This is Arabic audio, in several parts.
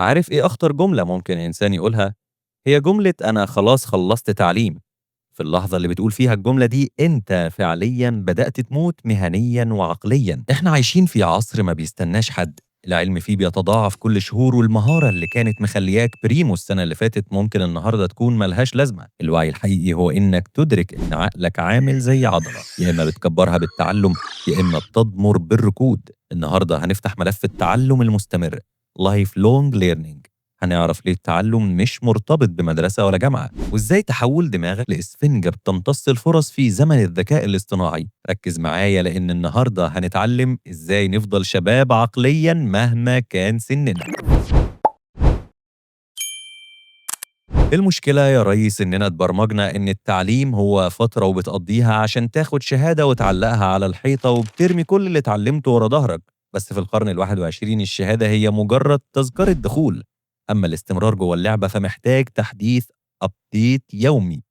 عارف إيه أخطر جملة ممكن إنسان يقولها؟ هي جملة أنا خلاص خلّصت تعليم. في اللحظة اللي بتقول فيها الجملة دي، أنت فعليًا بدأت تموت مهنيًا وعقليًا. إحنا عايشين في عصر ما بيستناش حد، العلم فيه بيتضاعف كل شهور، والمهارة اللي كانت مخلّياك بريمو السنة اللي فاتت ممكن النهارده تكون ما لهاش لازمة. الوعي الحقيقي هو إنك تدرك إن عقلك عامل زي عضلة، يا إما بتكبّرها بالتعلم، يا إما بتضمر بالركود. النهارده هنفتح ملف التعلم المستمر lifelong learning. هنعرف ليه التعلم مش مرتبط بمدرسة ولا جامعة، وإزاي تحول دماغك لإسفنجة بتمتص الفرص في زمن الذكاء الاصطناعي. ركز معايا لأن النهاردة هنتعلم إزاي نفضل شباب عقليا مهما كان سننا. المشكلة يا ريس إننا اتبرمجنا إن التعليم هو فترة وبتقضيها عشان تاخد شهادة وتعلقها على الحيطة وبترمي كل اللي اتعلمته ورا ظهرك. بس في القرن ال21 الشهادة هي مجرد تذكرة دخول، أما الاستمرار جوه اللعبة فمحتاج تحديث أبديت يومي.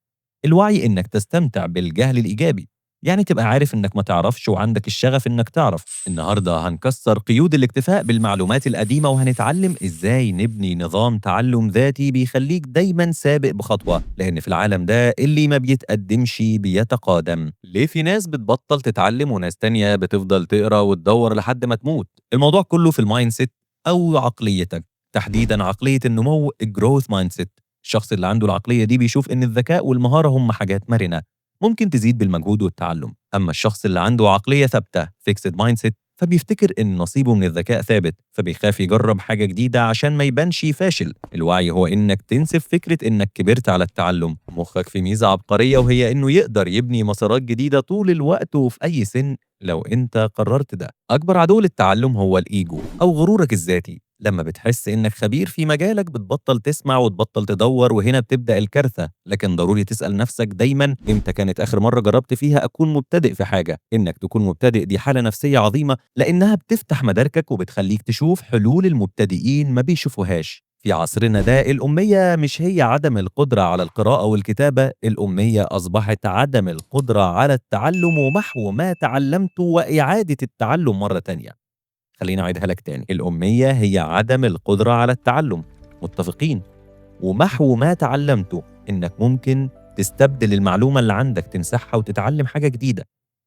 الوعي إنك تستمتع بالجهل الإيجابي، يعني تبقى عارف إنك ما تعرفش وعندك الشغف إنك تعرف. النهاردة هنكسر قيود الاكتفاء بالمعلومات القديمة وهنتعلم إزاي نبني نظام تعلم ذاتي بيخليك دايما سابق بخطوة، لأن في العالم ده اللي ما بيتقدمش بيتقادم. ليه في ناس بتبطل تتعلم وناس تانية بتفضل تقرا وتدور لحد ما تموت؟ الموضوع كله في المايند سيت أو عقليتك، تحديدا عقلية النمو الجروث مايند سيت. الشخص اللي عنده العقلية دي بيشوف إن الذكاء والمهارة هم حاجات مرنة ممكن تزيد بالمجهود والتعلم، أما الشخص اللي عنده عقلية ثابتة fixed mindset فبيفتكر إن نصيبه من الذكاء ثابت، فبيخاف يجرب حاجة جديدة عشان ما يبانش فاشل. الوعي هو إنك تنسف فكرة إنك كبرت على التعلم. مخك في ميزة عبقرية وهي إنه يقدر يبني مسارات جديدة طول الوقت وفي أي سن لو أنت قررت ده. أكبر عدو للتعلم هو الإيجو أو غرورك الذاتي. لما بتحس إنك خبير في مجالك بتبطل تسمع وتبطل تدور، وهنا بتبدأ الكارثة. لكن ضروري تسأل نفسك دايما إمتى كانت آخر مرة جربت فيها أكون مبتدئ في حاجة. إنك تكون مبتدئ دي حالة نفسية عظيمة لأنها بتفتح مداركك وبتخليك تشوف حلول المبتدئين ما بيشوفوهاش. في عصرنا ده الأمية مش هي عدم القدرة على القراءة والكتابة، الأمية أصبحت عدم القدرة على التعلم ومحو ما تعلمته وإعادة التعلم مرة تانية. خلّيني أعيدها لك تاني، الأمية هي عدم القدرة على التعلُّم، متّفقين، ومحو ما تعلّمته، إنّك ممكن تستبدل المعلومة اللي عندك، تمسحها وتتعلّم حاجة جديدة.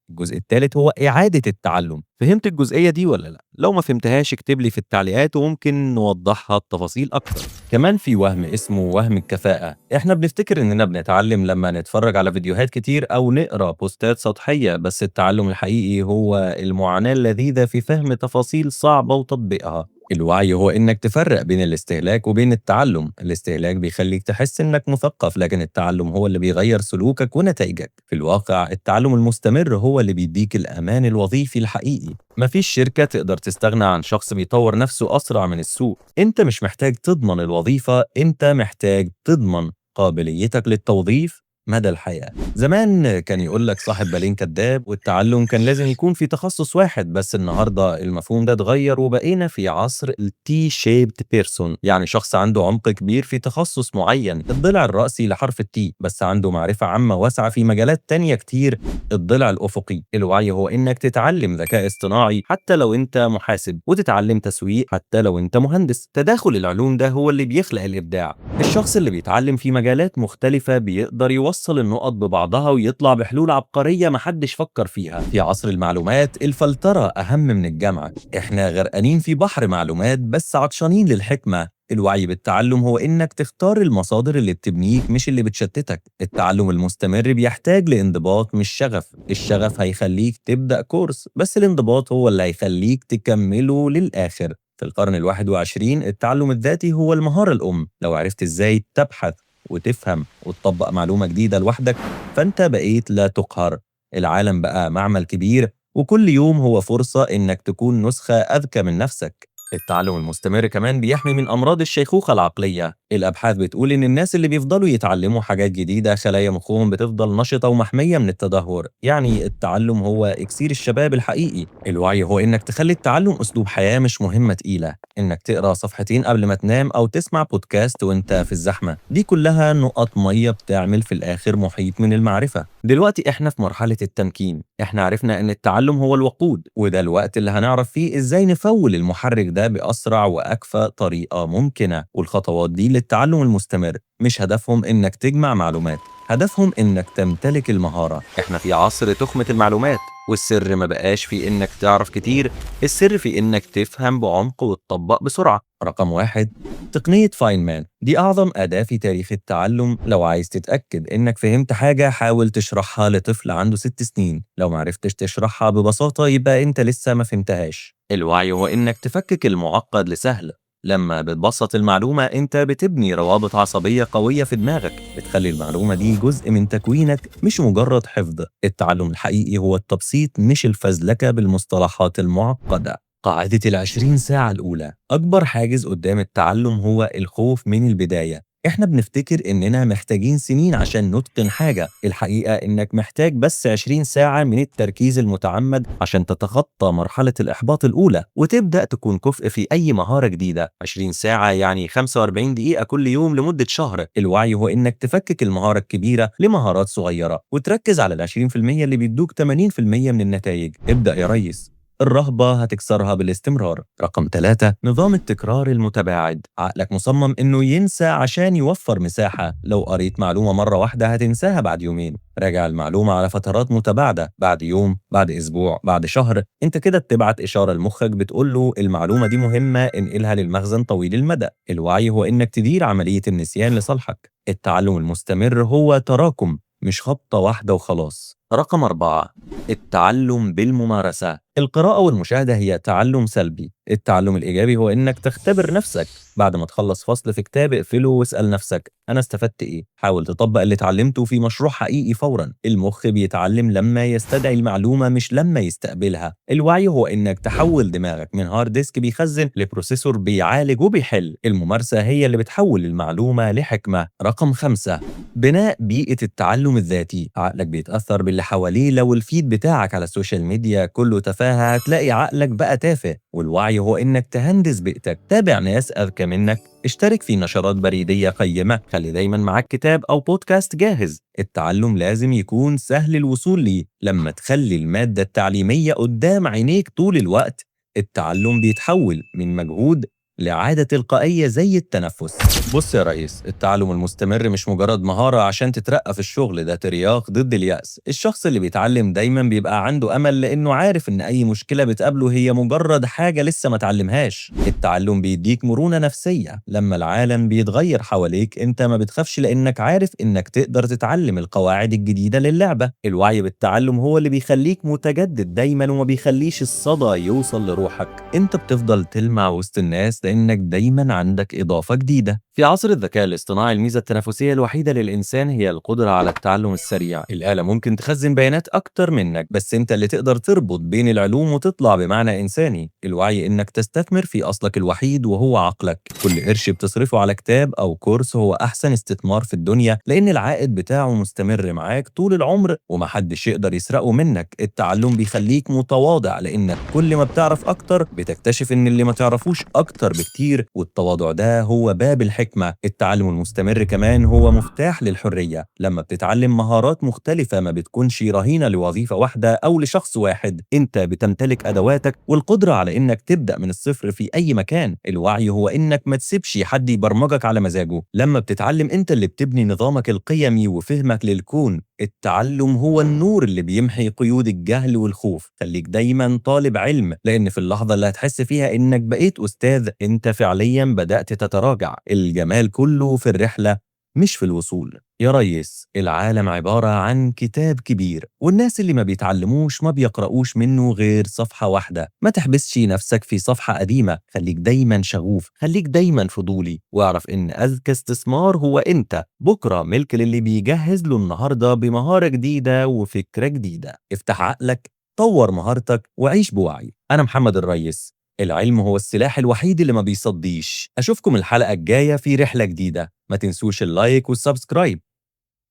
الجزء التالت هو إعادة التعلُّم. فهمت الجزئية دي والّا لأ؟ لو ما فهمتهاش اكتب لي في التعليقات وممكن نوضّحها بتفاصيل أكتر. كمان في وَهْم اسمه وَهْم الكفاءة، إحنا بنفتكر إننا بنتعلّم لمّا نتفرّج على فيديوهات كتير أو نقرا بوستات سطحية، بس التعلُّم الحقيقي هو المعاناة اللذيذة في فهم تفاصيل صعبة وتطبيقها. الوعي هو إنك تفرق بين الاستهلاك وبين التعلم. الاستهلاك بيخليك تحس إنك مثقف، لكن التعلم هو اللي بيغير سلوكك ونتائجك. في الواقع التعلم المستمر هو اللي بيديك الأمان الوظيفي الحقيقي. مفيش شركة تقدر تستغنى عن شخص بيطور نفسه أسرع من السوق. أنت مش محتاج تضمن الوظيفة، أنت محتاج تضمن قابليتك للتوظيف مدى الحياة. زمان كان يقول لك صاحب بالين كداب، والتعلم كان لازم يكون في تخصص واحد، بس النهارده المفهوم ده اتغير وبقينا في عصر التي شيبد بيرسون، يعني شخص عنده عمق كبير في تخصص معين، الضلع الرأسي لحرف التي، بس عنده معرفة عامة واسعة في مجالات تانية كتير، الضلع الأفقي. الوعي هو إنك تتعلم ذكاء اصطناعي حتى لو أنت محاسب، وتتعلم تسويق حتى لو أنت مهندس. تداخل العلوم ده هو اللي بيخلق الإبداع. الشخص اللي بيتعلم في مجالات مختلفة بيقدر يوصل النقط ببعضها ويطلع بحلول عبقرية محدش فكر فيها. في عصر المعلومات الفلترة أهم من الجامعة، إحنا غرقانين في بحر معلومات بس عطشانين للحكمة. الوعي بالتعلم هو إنك تختار المصادر اللي بتبنيك مش اللي بتشتتك. التعلم المستمر بيحتاج لانضباط مش شغف. الشغف هيخليك تبدأ كورس، بس الانضباط هو اللي هيخليك تكمله للآخر. في القرن ال21 التعلم الذاتي هو المهارة الأم. لو عرفت إزاي تبحث وتفهم وتطبق معلومة جديدة لوحدك فأنت بقيت لا تقهر. العالم بقى معمل كبير وكل يوم هو فرصة إنك تكون نسخة أذكى من نفسك. التعلم المستمر كمان بيحمي من أمراض الشيخوخة العقلية. الأبحاث بتقول إن الناس اللي بيفضلوا يتعلموا حاجات جديدة خلايا مخهم بتفضل نشطة ومحمية من التدهور. يعني التعلم هو إكسير الشباب الحقيقي. الوعي هو إنك تخلي التعلم أسلوب حياة مش مهمة تقيلة، إنك تقرأ صفحتين قبل ما تنام أو تسمع بودكاست وإنت في الزحمة. دي كلها نقط مية بتعمل في الآخر محيط من المعرفة. دلوقتي إحنا في مرحلة التمكين، إحنا عرفنا إن التعلم هو الوقود، وده الوقت اللي هنعرف فيه إزاي نفول المحرك ده بأسرع وأكفأ طريقة ممكنة. والخطوات دي للتعلم المستمر مش هدفهم إنك تجمع معلومات، هدفهم إنك تمتلك المهارة. إحنا في عصر تخمة المعلومات، والسر ما بقاش في إنك تعرف كتير، السر في إنك تفهم بعمق وتطبق بسرعة. رقم واحد، تقنية فاينمان دي أعظم أداة في تاريخ التعلم. لو عايز تتأكد إنك فهمت حاجة حاول تشرحها لطفل عنده 6 سنين. لو معرفتش تشرحها ببساطة يبقى أنت لسه ما فهمتهاش. الوعي هو إنك تفكك المعقد لسهل. لما بتبسط المعلومة أنت بتبني روابط عصبية قوية في دماغك، بتخلي المعلومة دي جزء من تكوينك مش مجرد حفظ. التعلم الحقيقي هو التبسيط مش الفزلكة بالمصطلحات المعقدة. قاعدة 20 ساعة الأولى، أكبر حاجز قدام التعلم هو الخوف من البداية. إحنا بنفتكر إننا محتاجين سنين عشان نتقن حاجة، الحقيقة إنك محتاج بس 20 ساعة من التركيز المتعمد عشان تتخطى مرحلة الإحباط الأولى وتبدأ تكون كفء في أي مهارة جديدة. 20 ساعة يعني 45 دقيقة كل يوم لمدة شهر. الوعي هو إنك تفكك المهارة الكبيرة لمهارات صغيرة وتركز على 20% اللي بيدوك 80% من النتائج. ابدأ يا ريس، الرهبة هتكسرها بالاستمرار. رقم 3، نظام التكرار المتباعد. عقلك مصمم إنه ينسى عشان يوفر مساحة. لو قريت معلومة مرة واحدة هتنساها بعد يومين. راجع المعلومة على فترات متباعدة، بعد يوم، بعد أسبوع، بعد شهر. أنت كده بتبعت إشارة لمخك بتقول له المعلومة دي مهمة، انقلها للمخزن طويل المدى. الوعي هو إنك تدير عملية النسيان لصالحك. التعلم المستمر هو تراكم مش خبطة واحدة وخلاص. رقم 4، التعلم بالممارسة. القراءة والمشاهدة هي تعلم سلبي. التعلم الإيجابي هو إنك تختبر نفسك. بعد ما تخلص فصل في كتاب اقفله واسأل نفسك أنا استفدت إيه؟ حاول تطبق اللي اتعلمته في مشروع حقيقي فورا. المخ بيتعلم لما يستدعي المعلومة مش لما يستقبلها. الوعي هو إنك تحول دماغك من هارد ديسك بيخزن لبروسيسور بيعالج وبيحل. الممارسة هي اللي بتحول المعلومة لحكمة. رقم 5، بناء بيئة التعلم الذاتي. عقلك بيتأثر باللي حواليه. لو الفيد بتاعك على السوشيال ميديا كله تفاهة هتلاقي عقلك بقى تافه. والوعي هو إنك تهندس بيئتك. تابع ناس أذكى منك، اشترك في نشرات بريدية قيمة، خلي دايما معاك كتاب أو بودكاست جاهز. التعلم لازم يكون سهل الوصول ليه. لما تخلي المادة التعليمية قدام عينيك طول الوقت التعلم بيتحول من مجهود لعادة تلقائية زي التنفس. بص يا ريس، التعلم المستمر مش مجرد مهارة عشان تترقى في الشغل، ده ترياق ضد اليأس. الشخص اللي بيتعلم دايما بيبقى عنده أمل لأنه عارف إن أي مشكلة بتقابله هي مجرد حاجة لسه ما تعلمهاش. التعلم بيديك مرونة نفسية. لما العالم بيتغير حواليك أنت ما بتخافش لأنك عارف إنك تقدر تتعلم القواعد الجديدة للعبة. الوعي بالتعلم هو اللي بيخليك متجدد دايما وما بيخليش الصدى يوصل لروحك. أنت بتفضل تلمع وسط الناس لأنك دايما عندك إضافة جديدة. في عصر الذكاء الاصطناعي الميزة التنافسية الوحيدة للإنسان هي القدرة على التعلم السريع. الآلة ممكن تخزن بيانات أكتر منك، بس أنت اللي تقدر تربط بين العلوم وتطلع بمعنى إنساني. الوعي إنك تستثمر في أصلك الوحيد وهو عقلك. كل قرش بتصرفه على كتاب أو كورس هو أحسن استثمار في الدنيا، لأن العائد بتاعه مستمر معاك طول العمر ومحدش يقدر يسرقه منك. التعلم بيخليك متواضع لأنك كل ما بتعرف أكتر بتكتشف إن اللي ما تعرفوش أكتر بكتير، والتواضع ده هو باب الحكمة. التعلم المستمر كمان هو مفتاح للحرية. لما بتتعلم مهارات مختلفة ما بتكونش رهينة لوظيفة واحدة أو لشخص واحد. أنت بتمتلك أدواتك والقدرة على إنك تبدأ من الصفر في أي مكان. الوعي هو إنك ما تسيبش حد يبرمجك على مزاجه. لما بتتعلم أنت اللي بتبني نظامك القيمي وفهمك للكون. التعلم هو النور اللي بيمحي قيود الجهل والخوف. خليك دايما طالب علم، لأن في اللحظة اللي هتحس فيها إنك بقيت أستاذ أنت فعليا بدأت تتراجع. الجمال كله في الرحلة مش في الوصول. يا ريس، العالم عبارة عن كتاب كبير، والناس اللي ما بيتعلموش ما بيقرأوش منه غير صفحة واحدة. ما تحبسش نفسك في صفحة قديمة، خليك دايما شغوف، خليك دايما فضولي، واعرف إن أذكى استثمار هو أنت. بكرة ملك للي بيجهز له النهاردة بمهارة جديدة وفكرة جديدة. افتح عقلك، طور مهارتك، وعيش بوعي. أنا محمد الريس، العلم هو السلاح الوحيد اللي ما بيصديش. أشوفكم الحلقة الجاية في رحلة جديدة. ما تنسوش اللايك والسبسكرايب.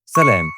سلام.